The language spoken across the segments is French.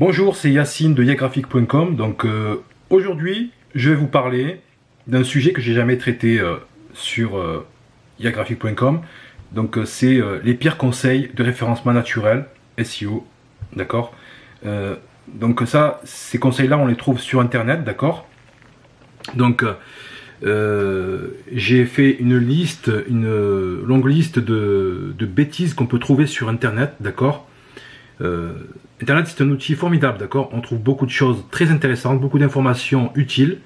Bonjour, c'est Yacine de yagraphique.com. Donc aujourd'hui, je vais vous parler d'un sujet que j'ai jamais traité sur yagraphique.com. Donc c'est les pires conseils de référencement naturel SEO, d'accord. Donc ça, ces conseils-là, on les trouve sur internet, d'accord. Donc j'ai fait une longue liste de bêtises qu'on peut trouver sur internet, d'accord. Internet, c'est un outil formidable, d'accord. On trouve beaucoup de choses très intéressantes, beaucoup d'informations utiles.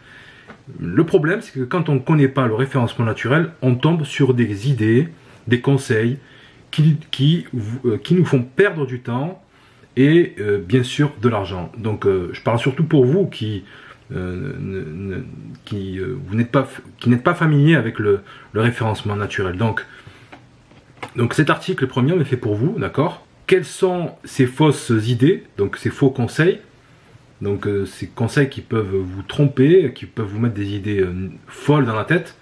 Le problème, c'est que quand on ne connaît pas le référencement naturel, on tombe sur des idées, des conseils qui nous font perdre du temps et bien sûr de l'argent. Donc je parle surtout pour vous qui n'êtes pas familier avec le référencement naturel. Donc cet article premier est fait pour vous, d'accord. Quelles sont ces fausses idées, donc ces faux conseils, donc ces conseils qui peuvent vous tromper, qui peuvent vous mettre des idées folles dans la tête.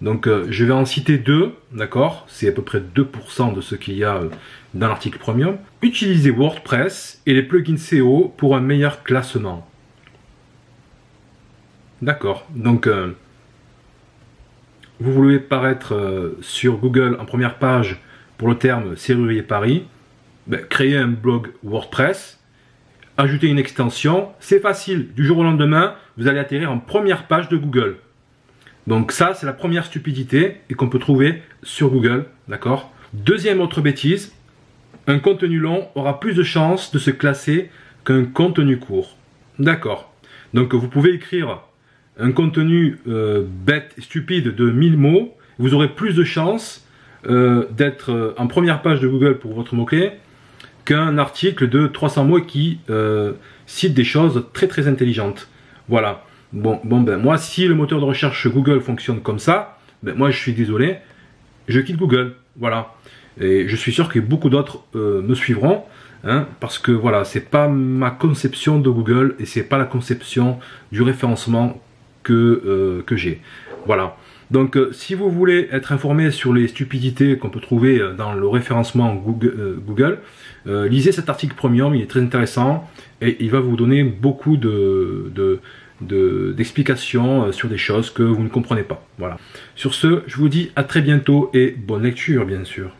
Donc je vais en citer deux, d'accord. C'est à peu près 2% de ce qu'il y a dans l'article premium. Utilisez WordPress et les plugins SEO pour un meilleur classement. D'accord, donc vous voulez paraître sur Google en première page pour le terme Serrurier Paris. Créer un blog WordPress, ajouter une extension, c'est facile, du jour au lendemain, vous allez atterrir en première page de Google. Donc ça, c'est la première stupidité et qu'on peut trouver sur Google, d'accord. Deuxième autre bêtise, un contenu long aura plus de chances de se classer qu'un contenu court. D'accord. Donc vous pouvez écrire un contenu bête, stupide de 1000 mots, vous aurez plus de chances d'être en première page de Google pour votre mot-clé qu'un article de 300 mots qui cite des choses très intelligentes. Voilà. Bon ben moi, si le moteur de recherche Google fonctionne comme ça, ben moi je suis désolé, je quitte Google. Voilà. Et je suis sûr que beaucoup d'autres me suivront, hein, parce que voilà, c'est pas ma conception de Google et c'est pas la conception du référencement que j'ai. Voilà. Donc si vous voulez être informé sur les stupidités qu'on peut trouver dans le référencement Google, lisez cet article premium, il est très intéressant et il va vous donner beaucoup d'explications sur des choses que vous ne comprenez pas. Voilà. Sur ce, je vous dis à très bientôt et bonne lecture bien sûr.